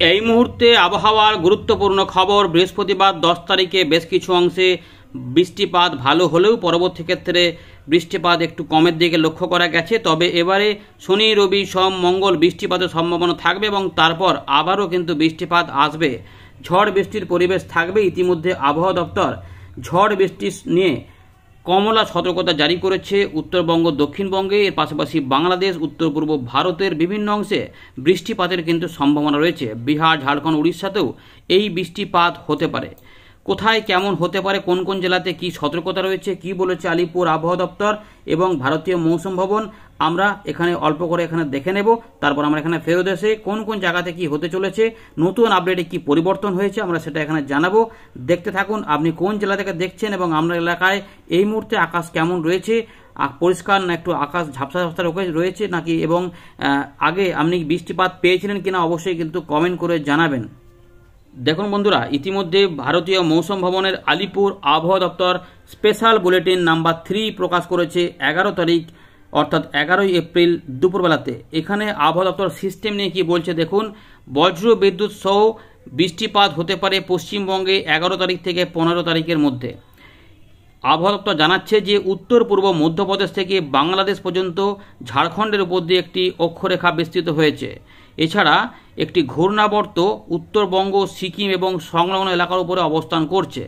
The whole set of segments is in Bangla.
এই মুহূর্তে আবহাওয়ার গুরুত্বপূর্ণ খবর। বৃহস্পতিবার 10 তারিখে বেশ কিছু অংশে বৃষ্টিপাত ভালো হলেও পরবর্তী ক্ষেত্রে বৃষ্টিপাত একটু কমের দিকে লক্ষ্য করা গেছে। তবে এবারে শনি, রবি, সোম, মঙ্গল বৃষ্টিপাতের সম্ভাবনা থাকবে এবং তারপর আবারও কিন্তু বৃষ্টিপাত আসবে। ঝড় বৃষ্টির পরিবেশ থাকবে। ইতিমধ্যে আবহাওয়া দপ্তর ঝড় বৃষ্টি নিয়ে কমলা সতর্কতা জারি করেছে উত্তরবঙ্গ, দক্ষিণবঙ্গে। এর পাশাপাশি বাংলাদেশ, উত্তর পূর্ব ভারতের বিভিন্ন অংশে বৃষ্টিপাতের কিন্তু সম্ভাবনা রয়েছে। বিহার, ঝাড়খণ্ড, উড়িষ্যাতেও এই বৃষ্টিপাত হতে পারে। কোথায় কেমন হতে পারে, কোন কোন জেলাতে কি সতর্কতা রয়েছে, কি বলেছে আলিপুর আবহাওয়া দপ্তর এবং ভারতীয় মৌসুম ভবন, আমরা এখানে অল্প করে এখানে দেখে নেব। তারপর আমরা এখানে ফেরত এসে কোন কোন জায়গাতে কি হতে চলেছে, নতুন আপডেটে কি পরিবর্তন হয়েছে, আমরা সেটা এখানে জানাবো। দেখতে থাকুন। আপনি কোন জেলা থেকে দেখছেন এবং আপনার এলাকায় এই মুহূর্তে আকাশ কেমন রয়েছে, পরিষ্কার না একটু আকাশ ঝাপসা ঝাপসা রয়েছে নাকি, এবং আগে আপনি বৃষ্টিপাত পেয়েছিলেন কিনা অবশ্যই কিন্তু কমেন্ট করে জানাবেন। দেখুন বন্ধুরা, ইতিমধ্যে ভারতীয় মৌসুম ভবনের আলিপুর আবহাওয়া দপ্তর স্পেশাল বুলেটিন নাম্বার 3 প্রকাশ করেছে 11 তারিখ অর্থাৎ 11 এপ্রিল দুপুরবেলাতে। এখানে আবহাওয়া দপ্তর সিস্টেম নিয়ে কি বলছে দেখুন। বজ্র বিদ্যুৎ সহ বৃষ্টিপাত হতে পারে পশ্চিমবঙ্গে 11 তারিখ থেকে 15 তারিখের মধ্যে। আবহাওয়া দপ্তর জানাচ্ছে যে উত্তর পূর্ব মধ্যপ্রদেশ থেকে বাংলাদেশ পর্যন্ত ঝাড়খণ্ডের উপর দিয়ে একটি অক্ষরেখা বিস্তৃত হয়েছে। এছাড়া একটি ঘূর্ণাবর্ত উত্তরবঙ্গ, সিকিম এবং সংলগ্ন এলাকার উপরে অবস্থান করছে।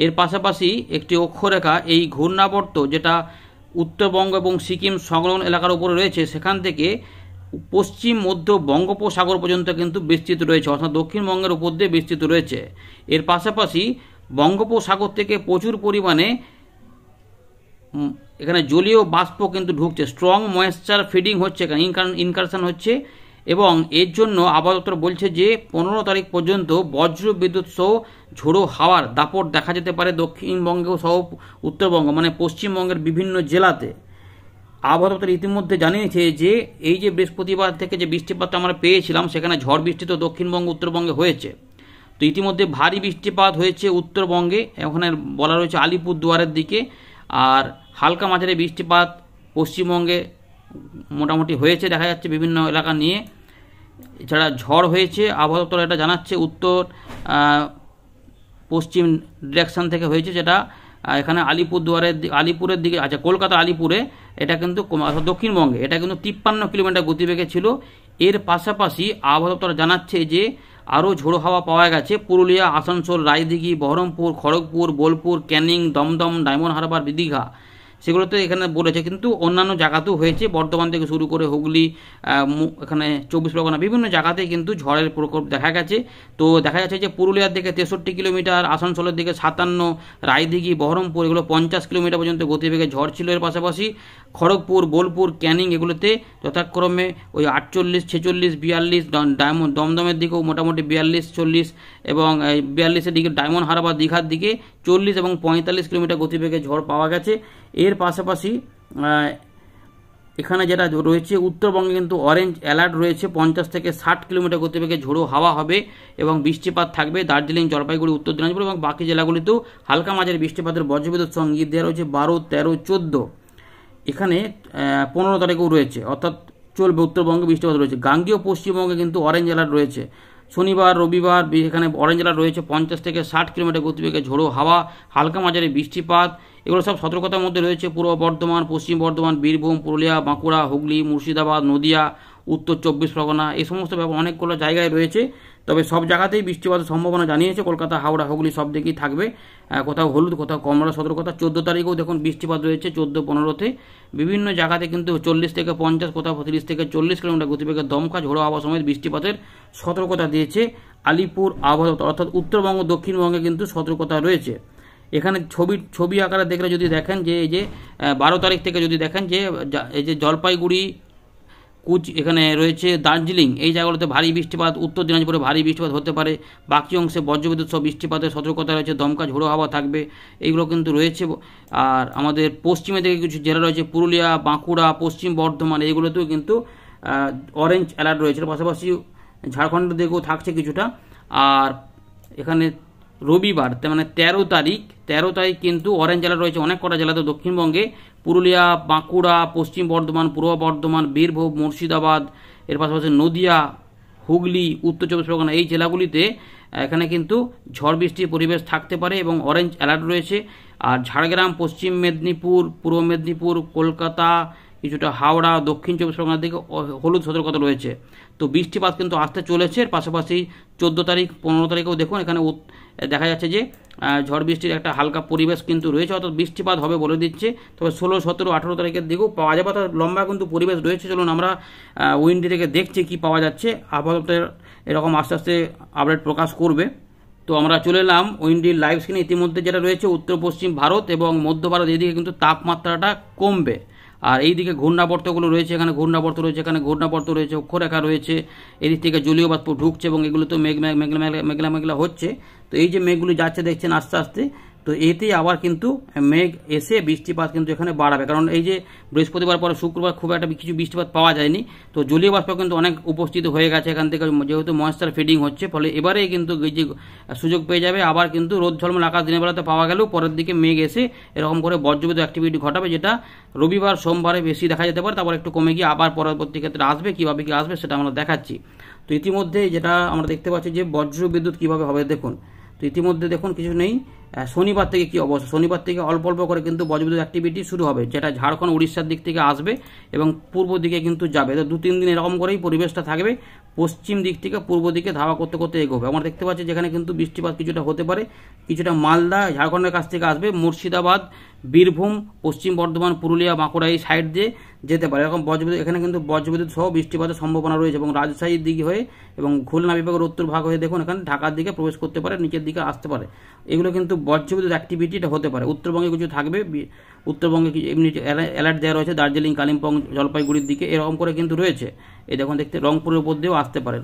এর পাশাপাশি একটি অক্ষরেখা এই ঘূর্ণাবর্ত যেটা উত্তরবঙ্গ এবং সিকিম সংলগ্ন এলাকার উপরে রয়েছে সেখান থেকে পশ্চিম মধ্য বঙ্গোপসাগর পর্যন্ত কিন্তু বিস্তৃত রয়েছে, অর্থাৎ দক্ষিণবঙ্গের উপর দিয়ে বিস্তৃত রয়েছে। এর পাশাপাশি বঙ্গোপসাগর থেকে প্রচুর পরিমাণে এখানে জলীয় বাষ্প কিন্তু ঢুকছে, স্ট্রং ময়েশ্চার ফিডিং হচ্ছে, ইনকারশন হচ্ছে। এবং এর জন্য আবহাওয়া দপ্তর বলছে যে 15 তারিখ পর্যন্ত বজ্র বিদ্যুৎ সহ ঝোড়ো হাওয়ার দাপট দেখা যেতে পারে দক্ষিণবঙ্গ সহ উত্তরবঙ্গ মানে পশ্চিমবঙ্গের বিভিন্ন জেলাতে। আবহাওয়া দপ্তর ইতিমধ্যে জানিয়েছে যে এই যে বৃহস্পতিবার থেকে যে বৃষ্টিপাতটা আমরা পেয়েছিলাম সেখানে ঝড় বৃষ্টি তো দক্ষিণবঙ্গ, উত্তরবঙ্গে হয়েছে। তো ইতিমধ্যে ভারী বৃষ্টিপাত হয়েছে উত্তরবঙ্গে, ওখানে বলা রয়েছে আলিপুরদুয়ারের দিকে, আর হালকা মাঝারি বৃষ্টিপাত পশ্চিমবঙ্গে মোটামুটি হয়েছে দেখা যাচ্ছে বিভিন্ন এলাকা নিয়ে। এছাড়া ঝড় হয়েছে, আবহাওয়া দপ্তর এটা জানাচ্ছে উত্তর পশ্চিম ডিরেকশন থেকে হয়েছে, যেটা এখানে আলিপুরের দিকে আচ্ছা কলকাতা আলিপুরে, এটা কিন্তু দক্ষিণবঙ্গে এটা কিন্তু 53 কিলোমিটার গতিবেগে ছিল। এর পাশাপাশি আবহাওয়া দপ্তর জানাচ্ছে যে আরও ঝোড়ো হাওয়া পাওয়া গেছে পুরুলিয়া, আসানসোল, রায়দিঘি, বহরমপুর, খড়গপুর, বোলপুর, ক্যানিং, দমদম, ডায়মন্ড হারবার, দীঘা, সেগুলোতে এখানে বলেছে। কিন্তু অন্যান্য জায়গাতেও হয়েছে, বর্ধমান থেকে শুরু করে হুগলি, এখানে 24 পরগনা, বিভিন্ন জায়গাতেই কিন্তু ঝড়ের প্রকোপ দেখা গেছে। তো দেখা যাচ্ছে যে পুরুলিয়ার দিকে 63 কিলোমিটার, আসানসোলের দিকে 57, রায়দিঘি, বহরমপুর এগুলো 50 কিলোমিটার পর্যন্ত গতিবেগে ঝড় ছিল। এর পাশাপাশি খড়গপুর, বোলপুর, ক্যানিং এগুলোতে যথাক্রমে ওই 48, 46, 42, দমদমের দিকেও মোটামুটি 42, 40 এবং 42-এর দিকে ডায়মন্ড হারবার, দীঘার দিকে 40 এবং 45 কিলোমিটার গতিবেগে ঝড় পাওয়া গেছে। এর পাশাপাশি এখানে যেটা রয়েছে উত্তরবঙ্গে কিন্তু অরেঞ্জ অ্যালার্ট রয়েছে, 50 থেকে 60 কিলোমিটার গতিবেগে ঝোড়ো হাওয়া হবে এবং বৃষ্টিপাত থাকবে দার্জিলিং, জলপাইগুড়ি, উত্তর দিনাজপুর এবং বাকি জেলাগুলিতেও হালকা মাঝারি বৃষ্টিপাতের বজ্রবিদ্যুৎ সহ ইঙ্গিত দেওয়া রয়েছে। 12, 13, 14 এখানে 15 তারিখেও রয়েছে, অর্থাৎ চলবে উত্তরবঙ্গে বৃষ্টিপাত রয়েছে। গাঙ্গেয় পশ্চিমবঙ্গে কিন্তু অরেঞ্জ অ্যালার্ট রয়েছে। শনিবার, রবিবার এখানে অরেঞ্জ অ্যালার্ট রয়েছে, 50 থেকে 60 কিলোমিটার গতিবেগে ঝোড়ো হাওয়া, হালকা মাঝারি বৃষ্টিপাত, এগুলো সব সতর্কতার মধ্যে রয়েছে। পূর্ব বর্ধমান, পশ্চিম বর্ধমান, বীরভূম, পুরুলিয়া, বাঁকুড়া, হুগলি, মুর্শিদাবাদ, নদিয়া, উত্তর 24 পরগনা, এই সমস্ত অনেকগুলো জায়গায় রয়েছে। তবে সব জায়গাতেই বৃষ্টিপাতের সম্ভাবনা জানিয়েছে। কলকাতা, হাওড়া, হুগলি সব দিকেই থাকবে, কোথাও হলুদ, কোথাও কমলা সতর্কতা। 14 তারিখেও দেখুন বৃষ্টিপাত রয়েছে, 14, 15-তে বিভিন্ন জায়গাতে কিন্তু 40 থেকে 50, কোথাও 30 থেকে 40 কিলোমিটার গতিবেগে দমকা ঝোড়ো হাওয়া সমেত বৃষ্টিপাতের সতর্কতা দিয়েছে আলিপুর আবহাওয়া দপ্তর, অর্থাৎ উত্তরবঙ্গ, দক্ষিণবঙ্গে কিন্তু সতর্কতা রয়েছে। এখানে ছবি আকারে দেখলে যদি দেখেন যে এই যে 12 তারিখ থেকে যদি দেখেন যে এই যে জলপাইগুড়ি, এখানে রয়েছে দার্জিলিং, এই জায়গাগুলোতে ভারী বৃষ্টিপাত, উত্তর দিনাজপুরে ভারী বৃষ্টিপাত হতে পারে, বাকি অংশে বজ্রবিদ্যুৎ সহ বৃষ্টিপাতের সতর্কতা রয়েছে, দমকা ঝোড়ো হাওয়া থাকবে, এইগুলো কিন্তু রয়েছে। আর আমাদের পশ্চিমে দিকে কিছু জেলা রয়েছে, পুরুলিয়া, বাঁকুড়া, পশ্চিম বর্ধমান, এইগুলোতেও কিন্তু অরেঞ্জ অ্যালার্ট রয়েছে। পাশাপাশি ঝাড়খণ্ডের দিকেও থাকছে কিছুটা। আর এখানে রবিবার মানে 13 তারিখ কিন্তু অরেঞ্জ অ্যালার্ট রয়েছে অনেক কটা জেলাতে দক্ষিণবঙ্গে, পুরুলিয়া, বাঁকুড়া, পশ্চিম বর্ধমান, পূর্ব বর্ধমান, বীরভূম, মুর্শিদাবাদ, এর পাশাপাশি নদিয়া, হুগলি, উত্তর চব্বিশ পরগনা এই জেলাগুলিতে এখানে কিন্তু ঝড় বৃষ্টির পরিবেশ থাকতে পারে এবং অরেঞ্জ অ্যালার্ট রয়েছে। আর ঝাড়গ্রাম, পশ্চিম মেদিনীপুর, পূর্ব মেদিনীপুর, কলকাতা, কিছুটা হাওড়া, দক্ষিণ চব্বিশ পরগনার দিকে হলুদ সতর্কতা রয়েছে। তো বৃষ্টিপাত কিন্তু আসতে চলেছে। পাশাপাশি 14 তারিখ 15 তারিখেও দেখুন এখানে দেখা যাচ্ছে যে ঝড় বৃষ্টির একটা হালকা পরিবেশ কিন্তু রয়েছে, অর্থাৎ বৃষ্টিপাত হবে বলে দিচ্ছে। তবে 16, 17, 18 তারিখের দিকেও পাওয়া যাবে, অর্থাৎ লম্বা কিন্তু পরিবেশ রয়েছে। চলুন আমরা উইন্ডি থেকে দেখছি কি পাওয়া যাচ্ছে। আপাতত এরকম আস্তে আস্তে আপডেট প্রকাশ করবে। তো আমরা চলে এলাম উইন্ডির লাইভ স্ক্রিনে। ইতিমধ্যে যেটা রয়েছে উত্তর পশ্চিম ভারত এবং মধ্য ভারত এইদিকে কিন্তু তাপমাত্রাটা কমবে। আর এইদিকে ঘূর্ণাবর্তগুলো রয়েছে, এখানে ঘূর্ণাবর্ত রয়েছে, এখানে ঘূর্ণাবর্ত রয়েছে, অক্ষরেখা রয়েছে, এদিক থেকে জলীয় বাষ্প ঢুকছে এবং এগুলো তো মেঘলা মেঘলা হচ্ছে। তো এই যে মেঘগুলো যাচ্ছে দেখছেন আস্তে আস্তে, তো এতেই আবার কিন্তু মেঘ এসে বৃষ্টিপাত কিন্তু এখানে বাড়াবে। কারণ এই যে বৃহস্পতিবার পরে শুক্রবার খুব একটা কিছু বৃষ্টিপাত পাওয়া যায়নি, তো জলীয় বাষ্প কিন্তু অনেক উপস্থিত হয়ে গেছে এখান থেকে, যেহেতু ময়েশ্চার ফিডিং হচ্ছে, ফলে এবারে কিন্তু এই যে সুযোগ পেয়ে যাবে। আবার কিন্তু রোদ ঝলমল আকাশ দিনের বেলাতে পাওয়া গেলেও পরের দিকে মেঘ এসে এরকম করে বজ্রবিদ্যুৎ অ্যাক্টিভিটি ঘটাবে, যেটা রবিবার সোমবারে বেশি দেখা যেতে পারে, তারপর একটু কমে গিয়ে আবার পরবর্তী ক্ষেত্রে আসবে। কীভাবে কি আসবে সেটা আমরা দেখাচ্ছি। তো ইতিমধ্যে যেটা আমরা দেখতে পাচ্ছি যে বজ্রবিদ্যুৎ কীভাবে হবে দেখুন। তো ইতিমধ্যে দেখুন কিছু নেই। শনিবার থেকে কি অবস্থা, শনিবার থেকে অল্প অল্প করে কিন্তু বজ্রবিদ্যুৎ অ্যাক্টিভিটি শুরু হবে, যেটা ঝাড়খণ্ড উড়িষ্যার দিক থেকে আসবে এবং পূর্ব দিকে কিন্তু যাবে। তো 2-3 দিন এরকম করেই পরিবেশটা থাকবে, পশ্চিম দিক থেকে পূর্ব দিকে ধাওয়া করতে করতে এগোবে। আমরা দেখতে পাচ্ছি যেখানে কিন্তু বৃষ্টিপাত কিছুটা হতে পারে, কিছুটা মালদা ঝাড়খণ্ডের কাছ থেকে আসবে, মুর্শিদাবাদ, বীরভূম, পশ্চিম বর্ধমান, পুরুলিয়া, বাঁকুড়া এই সাইড দিয়ে যেতে পারে। এরকম বজ্রবিদ্যুৎ, এখানে কিন্তু বজ্রবিদ্যুৎ সহ বৃষ্টিপাতের সম্ভাবনা রয়েছে এবং রাজশাহীর দিকে হয়ে এবং খুলনা বিভাগের উত্তর ভাগ হয়ে দেখুন এখানে ঢাকার দিকে প্রবেশ করতে পারে, নিচের দিকে আসতে পারে। এগুলো কিন্তু বজ্রবিদ্যুৎ অ্যাক্টিভিটিটা হতে পারে। উত্তরবঙ্গে কিছু থাকবে, উত্তরবঙ্গে কিছু এমনি অ্যালার্ট দেওয়া রয়েছে, দার্জিলিং, কালিম্পং, জলপাইগুড়ির দিকে এরকম করে কিন্তু রয়েছে। এই দেখুন দেখতে রংপুরের উপর দিয়েও আসতে পারে।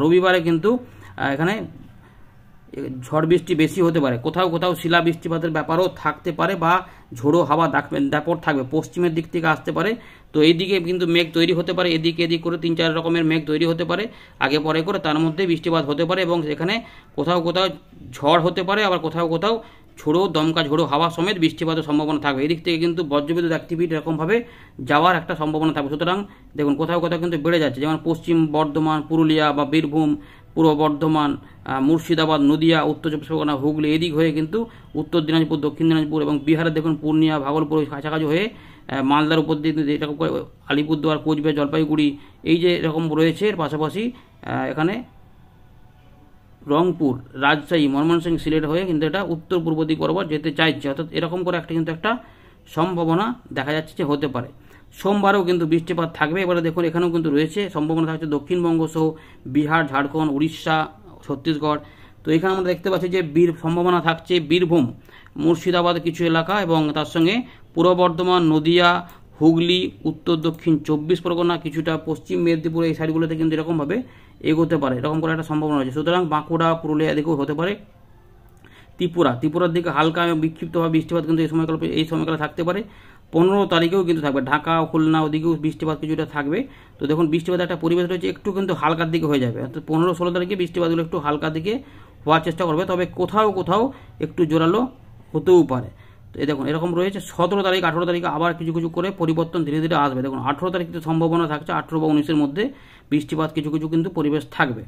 রবিবারে কিন্তু এখানে ঝড় বৃষ্টি বেশি হতে পারে, কোথাও কোথাও শিলা বৃষ্টিপাতের ব্যাপারও থাকতে পারে বা ঝোড়ো হাওয়া দাপট থাকবে, পশ্চিমের দিক থেকে আসতে পারে। তো এইদিকে কিন্তু মেঘ তৈরি হতে পারে, এদিক করে 3-4 রকমের মেঘ তৈরি হতে পারে আগে পরে করে, তার মধ্যে বৃষ্টিপাত হতে পারে এবং সেখানে কোথাও কোথাও ঝড় হতে পারে, আবার কোথাও কোথাও দমকা ঝোড়ো হাওয়া সমেত বৃষ্টিপাতের সম্ভাবনা থাকবে। এদিক থেকে কিন্তু বজ্রবিদ্যুৎ অ্যাক্টিভিটি এরকমভাবে যাওয়ার একটা সম্ভাবনা থাকবে। সুতরাং দেখুন কোথাও কোথাও কিন্তু বেড়ে যাচ্ছে, যেমন পশ্চিম বর্ধমান, পুরুলিয়া বা বীরভূম, পূর্ব বর্ধমান, মুর্শিদাবাদ, নদিয়া, উত্তর চব্বিশ পরগনা, হুগলি এদিক হয়ে কিন্তু উত্তর দিনাজপুর, দক্ষিণ দিনাজপুর এবং বিহারে দেখুন পূর্ণিয়া, ভাগলপুর কাছাকাছি হয়ে মালদার উপর দিয়ে এরকম করে আলিপুরদুয়ার, কোচবিহার, জলপাইগুড়ি এই যে এরকম রয়েছে। এর পাশাপাশি এখানে রংপুর, রাজশাহী, ময়মনসিংহ, সিলেট হয়ে কিন্তু এটা উত্তর পূর্ব দিক বরাবর যেতে চাইছে, অর্থাৎ এরকম করে একটা সম্ভাবনা দেখা যাচ্ছে যে হতে পারে। সোমবারেও কিন্তু বৃষ্টিপাত থাকবে। এবারে দেখুন এখানেও কিন্তু রয়েছে সম্ভাবনা থাকছে দক্ষিণবঙ্গ সহ বিহার, ঝাড়খণ্ড, উড়িষ্যা, ছত্তিশগড়। তো এখানে আমরা দেখতে পাচ্ছি যে সম্ভাবনা থাকছে বীরভূম, মুর্শিদাবাদ কিছু এলাকা এবং তার সঙ্গে পূর্ব বর্ধমান, নদিয়া, হুগলি, উত্তর দক্ষিণ 24 পরগনা, কিছুটা পশ্চিম মেদিনীপুর এই সাইডগুলোতে কিন্তু এরকমভাবে এগোতে পারে, এরকম করে একটা সম্ভাবনা রয়েছে। সুতরাং বাঁকুড়া, পুরুলিয়া এদিকেও হতে পারে। ত্রিপুরার দিকে হালকা বিক্ষিপ্তভাবে বৃষ্টিপাত কিন্তু এই সময়কালে থাকতে পারে। 15 তারিখেও কিন্তু থাকবে, ঢাকা, খুলনা ওদিকেও বৃষ্টিপাত কিছুটা থাকবে। তো দেখুন বৃষ্টিপাত একটা পরিবেশ রয়েছে, একটু কিন্তু হালকার দিকে হয়ে যাবে, অর্থাৎ 15-16 তারিখে বৃষ্টিপাতগুলো একটু হালকার দিকে হওয়ার চেষ্টা করবে, তবে কোথাও কোথাও একটু জোরালো হতেও পারে। তো এই দেখুন এরকম রয়েছে। 17 তারিখ 18 তারিখে আবার কিছু কিছু করে পরিবর্তন ধীরে ধীরে আসবে। দেখুন 18 তারিখ সম্ভাবনা থাকছে, 18 বা 19-এর মধ্যে বৃষ্টিপাত কিছু কিছু কিন্তু পরিবেশ থাকবে।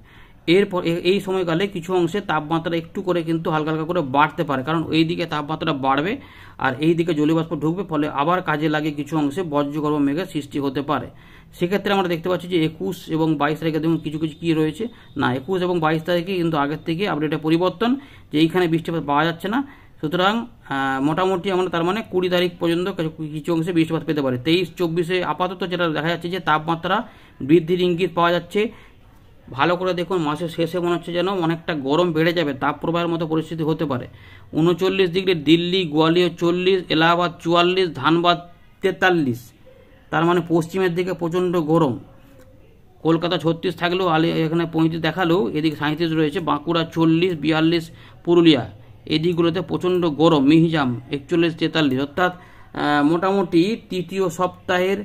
এরপর এই সময়কালে কিছু অংশে তাপমাত্রা একটু করে কিন্তু হালকা হালকা করে বাড়তে পারে, কারণ এই দিকে তাপমাত্রা বাড়বে আর এই দিকে জলীয়বাষ্প ঢুকবে, ফলে আবার কাজে লাগে কিছু অংশে বজ্রগর্ভ মেঘের সৃষ্টি হতে পারে। সেক্ষেত্রে আমরা দেখতে পাচ্ছি যে 21 এবং 22 তারিখে দেখুন কিছু কিছু কী রয়েছে না, 21 এবং 22 তারিখে কিন্তু আগের থেকে আপডেটে পরিবর্তন, যে এইখানে বৃষ্টিপাত পাওয়া যাচ্ছে না। সুতরাং মোটামুটি আমরা তার মানে 20 তারিখ পর্যন্ত কিছু অংশে বৃষ্টিপাত পেতে পারে। 23-24-এ আপাতত যেটা দেখা যাচ্ছে যে তাপমাত্রা বৃদ্ধির ইঙ্গিত পাওয়া যাচ্ছে। ভালো করে দেখুন মাসের শেষে মনে হচ্ছে যেন অনেকটা গরম বেড়ে যাবে, তাপপ্রবাহের মতো পরিস্থিতি হতে পারে। 39 ডিগ্রি দিল্লি, গোয়ালিয়র 40, এলাহাবাদ 44, ধানবাদ 43, তার মানে পশ্চিমের দিকে প্রচণ্ড গরম। কলকাতা 36 থাকলেও এখানে 35 দেখালেও এদিকে 37 রয়েছে। বাঁকুড়া 40, 42 পুরুলিয়া এদিকগুলোতে প্রচণ্ড গরম। মিহিজাম 41, 43, অর্থাৎ মোটামুটি তৃতীয় সপ্তাহের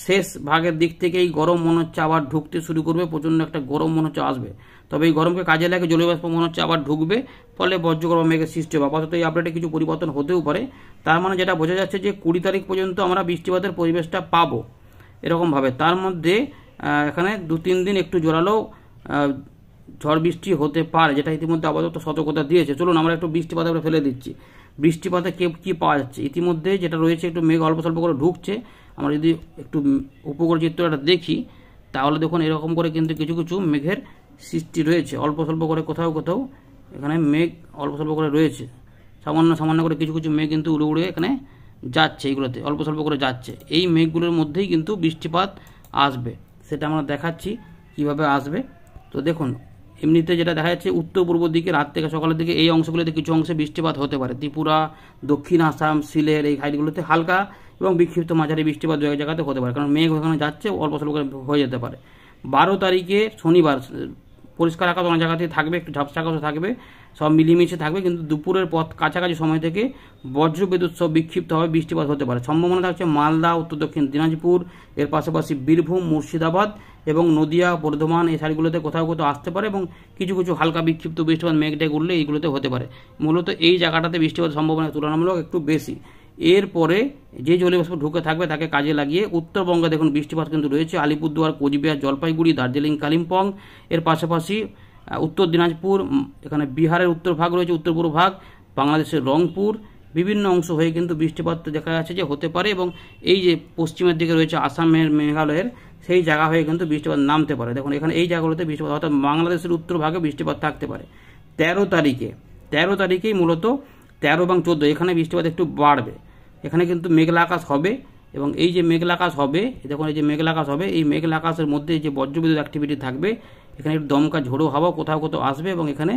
শেষ ভাগের দিক থেকেই গরম মনে হচ্ছে আবার ঢুকতে শুরু করবে, প্রচণ্ড একটা গরম মনে হচ্ছে আসবে। তবে এই গরমকে কাজে লাগে জলীয়বাষ্প মনে হচ্ছে আবার ঢুকবে, ফলে বজ্রগর্ভ মেঘের সৃষ্টি হবে। আপাতত এই আপডেটে কিছু পরিবর্তন হতেও পারে। তার মানে যেটা বোঝা যাচ্ছে যে 20 তারিখ পর্যন্ত আমরা বৃষ্টিপাতের পরিবেশটা পাবো এরকমভাবে। তার মধ্যে এখানে 2-3 দিন একটু জোরালো ঝড় বৃষ্টি হতে পারে, যেটা ইতিমধ্যে আপাতত সতর্কতা দিয়েছে। চলুন আমরা একটু বৃষ্টিপাত ফেলে দিচ্ছি। বৃষ্টিপাতে কী পাওয়া যাচ্ছে ইতিমধ্যে যেটা রয়েছে, একটু মেঘ অল্প স্বল্প করে ঢুকছে। আমরা যদি একটু উপগ্রহ চিত্রটা দেখি তাহলে দেখুন এরকম করে কিন্তু কিছু কিছু মেঘের সৃষ্টি রয়েছে, অল্প স্বল্প করে কোথাও কোথাও এখানে মেঘ অল্প স্বল্প করে রয়েছে। সামান্য সামান্য করে কিছু কিছু মেঘ কিন্তু উড়ে উড়ে এখানে যাচ্ছে, এইগুলোতে অল্প স্বল্প করে যাচ্ছে। এই মেঘগুলোর মধ্যেই কিন্তু বৃষ্টিপাত আসবে, সেটা আমরা দেখাচ্ছি কিভাবে আসবে। তো দেখুন এমনিতে যেটা দেখা যাচ্ছে উত্তর পূর্ব দিকে রাত থেকে সকালের দিকে এই অংশগুলোতে কিছু অংশে বৃষ্টিপাত হতে পারে। ত্রিপুরা, দক্ষিণ আসাম, সিলেট এই সাইডগুলোতে হালকা এবং বিক্ষিপ্ত মাঝারি বৃষ্টিপাত দু এক জায়গাতে হতে পারে, কারণ মেঘ ওখানে যাচ্ছে, অল্প স্বল্প করে হয়ে যেতে পারে। 12 তারিখে শনিবার পরিষ্কার আকাশ অনেক জায়গাতেই থাকবে, একটু ঝাপসা আকাশও থাকবে, সব মিলিমিশে থাকবে, কিন্তু দুপুরের পথ কাছাকাছি সময় থেকে বজ্রবিদ্যুৎ সহ বিক্ষিপ্তভাবে বৃষ্টিপাত হতে পারে। সম্ভাবনা থাকছে মালদা, উত্তর দক্ষিণ দিনাজপুর, এর পাশাপাশি বীরভূম, মুর্শিদাবাদ এবং নদিয়া, বর্ধমান এই সাইডগুলোতে কোথাও কোথাও আসতে পারে, এবং কিছু কিছু হালকা বিক্ষিপ্ত বৃষ্টিপাত মেঘ উঠলে এইগুলোতে হতে পারে। মূলত এই জায়গাটাতে বৃষ্টিপাত সম্ভাবনা তুলনামূলক একটু বেশি। এরপরে যে জলীয়বাষ্প ঢুকে থাকবে তাকে কাজে লাগিয়ে উত্তরবঙ্গে দেখুন বৃষ্টিপাত কিন্তু রয়েছে। আলিপুরদুয়ার, কোচবিহার, জলপাইগুড়ি, দার্জিলিং, কালিম্পং, এর পাশাপাশি উত্তর দিনাজপুর, এখানে বিহারের উত্তর ভাগ রয়েছে, উত্তর পূর্ব ভাগ, বাংলাদেশের রংপুর, বিভিন্ন অংশ হয়ে কিন্তু বৃষ্টিপাত দেখা যাচ্ছে যে হতে পারে, এবং এই যে পশ্চিমের দিকে রয়েছে আসামের, মেঘালয়ের সেই জায়গা হয়ে কিন্তু বৃষ্টিপাত নামতে পারে। দেখুন এখানে এই জায়গাগুলোতে বৃষ্টিপাত, অর্থাৎ বাংলাদেশের উত্তর ভাগে বৃষ্টিপাত থাকতে পারে। 13 তারিখেই মূলত 13 এবং 14 এখানে বৃষ্টিপাত একটু বাড়বে। এখানে কিন্তু মেঘলা আকাশ হবে, এবং এই যে মেঘলা আকাশ হবে, দেখুন এই যে মেঘলা আকাশ হবে, এই মেঘলা আকাশের মধ্যে যে বজ্রবিদ্যুৎ অ্যাক্টিভিটি থাকবে, এখানে একটু দমকা ঝোড়ো হাওয়া কোথাও কোথাও আসবে, এবং এখানে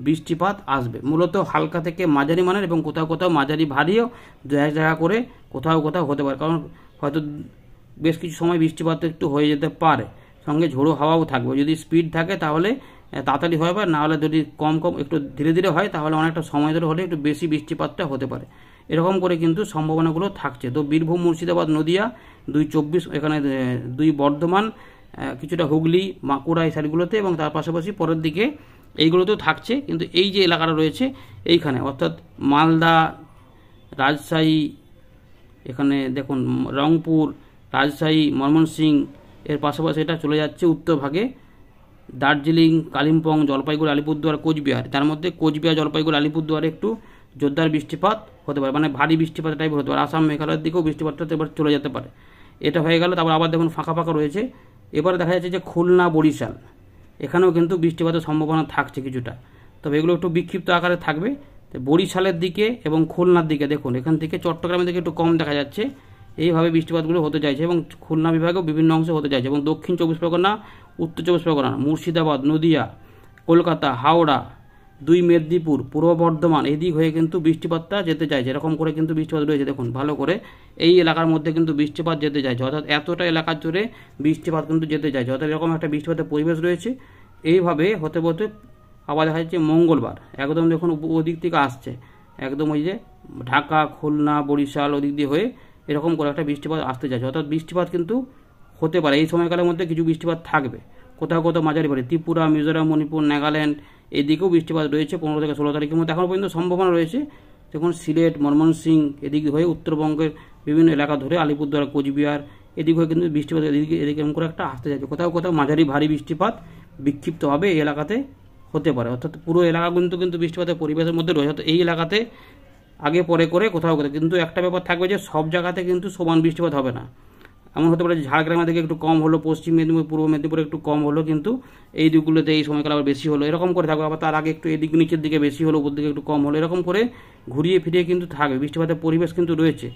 বৃষ্টিপাত আসবে মূলত হালকা থেকে মাঝারি মানের, এবং কোথাও কোথাও মাঝারি ভারীও জায়গা করে কোথাও কোথাও হতে পারে, কারণ হয়তো বেশ কিছু সময় বৃষ্টিপাত একটু হয়ে যেতে পারে। সঙ্গে ঝোড়ো হাওয়াও থাকবে, যদি স্পিড থাকে তাহলে তাড়াতাড়ি হয়, বা না হলে যদি কম কম একটু ধীরে ধীরে হয় তাহলে অনেকটা সময় ধরে হলে একটু বেশি বৃষ্টিপাতটা হতে পারে। এরকম করে কিন্তু সম্ভাবনাগুলো থাকছে। তো বীরভূম, মুর্শিদাবাদ, নদিয়া, 2-24 এখানে 2 বর্ধমান, কিছুটা হুগলি, বাঁকুড়া এই সাইডগুলোতে, এবং তার পাশাপাশি পরের দিকে এইগুলোতেও থাকছে। কিন্তু এই যে এলাকাটা রয়েছে এইখানে, অর্থাৎ মালদা, রাজশাহী, এখানে দেখুন রংপুর, রাজশাহী, ময়মনসিংহ, এর পাশাপাশি এটা চলে যাচ্ছে উত্তর ভাগে দার্জিলিং, কালিম্পং, জলপাইগুড়ি, আলিপুরদুয়ার, কোচবিহার। তার মধ্যে কোচবিহার, জলপাইগুড়ি, আলিপুরদুয়ারে একটু জোরদার বৃষ্টিপাত হতে পারে, মানে ভারী বৃষ্টিপাত টাইপের হতে পারে। আসাম, মেঘালয়ের দিকেও বৃষ্টিপাতটা এবার চলে যেতে পারে। এটা হয়ে গেল, তারপর আবার দেখুন ফাঁকা ফাঁকা রয়েছে। এবারে দেখা যাচ্ছে যে খুলনা, বরিশাল এখানেও কিন্তু বৃষ্টিপাতের সম্ভাবনা থাকছে কিছুটা, তবে এগুলো একটু বিক্ষিপ্ত আকারে থাকবে। বরিশালের দিকে এবং খুলনার দিকে দেখুন, এখান থেকে চট্টগ্রামের দিকে একটু কম দেখা যাচ্ছে, এইভাবে বৃষ্টিপাতগুলো হতে চাইছে, এবং খুলনা বিভাগেও বিভিন্ন অংশে হতে চাইছে, এবং দক্ষিণ 24 পরগনা, উত্তর 24 পরগনা, মুর্শিদাবাদ, নদিয়া, কলকাতা, হাওড়া, 2 মেদিনীপুর, পূর্ব বর্ধমান এই দিক হয়ে কিন্তু বৃষ্টিপাতটা যেতে চাইছে। এরকম করে কিন্তু বৃষ্টিপাত রয়েছে, দেখুন ভালো করে এই এলাকার মধ্যে কিন্তু বৃষ্টিপাত যেতে চাইছে, অর্থাৎ এতটা এলাকার জুড়ে বৃষ্টিপাত কিন্তু যেতে চাইছে, অর্থাৎ এরকম একটা বৃষ্টিপাতের পরিবেশ রয়েছে। এইভাবে হতে হতে আবার দেখা যাচ্ছে মঙ্গলবার একদম দেখুন ওদিক থেকে আসছে, একদম ওই যে ঢাকা, খুলনা, বরিশাল ওদিক দিয়ে হয়ে এরকম করে একটা বৃষ্টিপাত আসতে চাইছে, অর্থাৎ বৃষ্টিপাত কিন্তু হতে পারে এই সময়কালের মধ্যে। কিছু বৃষ্টিপাত থাকবে কোথাও কোথাও মাঝারি ভারী, ত্রিপুরা, মিজোরাম, মণিপুর, নাগাল্যান্ড এইদিকেও বৃষ্টিপাত রয়েছে 15 থেকে 16 তারিখের মধ্যে এখনও পর্যন্ত সম্ভাবনা রয়েছে। দেখুন সিলেট, ময়মনসিংহ এদিকে হয়ে উত্তরবঙ্গের বিভিন্ন এলাকা ধরে আলিপুরদুয়ার, কোচবিহার এদিক হয়ে কিন্তু বৃষ্টিপাত এদিকে এরকম করে একটা আসতে যাচ্ছে। কোথাও কোথাও মাঝারি ভারী বৃষ্টিপাত বিক্ষিপ্তভাবে এই এলাকাতে হতে পারে, অর্থাৎ পুরো এলাকা কিন্তু বৃষ্টিপাতের পরিবেশের মধ্যে রয়েছে। অর্থাৎ এই এলাকাতে আগে পরে করে কোথাও কোথাও কিন্তু একটা ব্যাপার থাকবে যে সব জায়গাতে কিন্তু সমান বৃষ্টিপাত হবে না। এমন হতে পারে যে ঝাড়গ্রামের দিকে একটু কম হলো, পশ্চিম মেদিনীপুর, পূর্ব মেদিনীপুরে একটু কম হলো, কিন্তু এই দিকগুলোতে এই সময়কাল আবার বেশি হলো, এরকম করে থাকবে। আবার তার আগে একটু এদিক নিচের দিকে বেশি হলো, উপর দিকে একটু কম হলো, এরকম করে ঘুরিয়ে ফিরিয়ে কিন্তু থাকবে। বৃষ্টিপাতের পরিবেশ কিন্তু রয়েছে।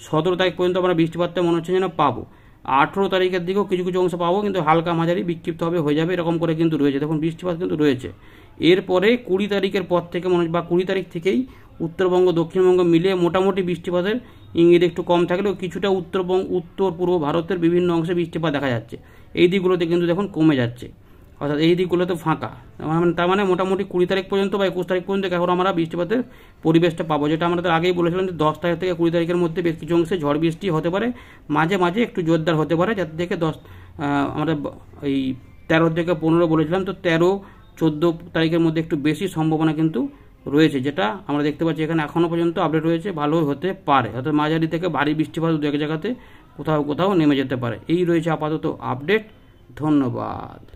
17 তারিখ পর্যন্ত আমরা বৃষ্টিপাতটা মনে হচ্ছে যেন পাবো। 18 তারিখের দিকেও কিছু কিছু অংশ পাবো, কিন্তু হালকা মাঝারি বিক্ষিপ্তভাবে হয়ে যাবে, এরকম করে কিন্তু রয়েছে। দেখুন বৃষ্টিপাত কিন্তু রয়েছে। এরপরে 20 তারিখের পর থেকে মনে হয়, বা 20 তারিখ থেকেই উত্তরবঙ্গ দক্ষিণবঙ্গ মিলিয়ে মোটামুটি বৃষ্টিপাতের ইঙ্গিত একটু কম থাকলেও কিছুটা উত্তর পূর্ব ভারতের বিভিন্ন অংশে বৃষ্টিপাত দেখা যাচ্ছে। এই দিকগুলোতে কিন্তু দেখুন কমে যাচ্ছে, অর্থাৎ এই দিকগুলোতে ফাঁকা। তার মানে মোটামুটি 20 তারিখ পর্যন্ত বা 21 তারিখ পর্যন্ত এখন আমরা বৃষ্টিপাতের পরিবেশটা পাবো, যেটা আমরা আগেই বলেছিলাম যে 10 তারিখ থেকে 20 তারিখের মধ্যে বেশ কিছু অংশে ঝড় বৃষ্টি হতে পারে, মাঝে মাঝে একটু জোরদার হতে পারে, যাতে থেকে আমরা এই 13 থেকে 15 বলেছিলাম, তো 13-14 তারিখের মধ্যে একটু বেশি সম্ভাবনা কিন্তু রয়েছে, যেটা আমরা দেখতে পাচ্ছি এখানে এখনও পর্যন্ত আপডেট রয়েছে, ভালো হতে পারে। অর্থাৎ মাঝারি থেকে ভারী বৃষ্টিপাত দু এক জায়গাতে কোথাও কোথাও নেমে যেতে পারে। এই রয়েছে আপাতত আপডেট। ধন্যবাদ।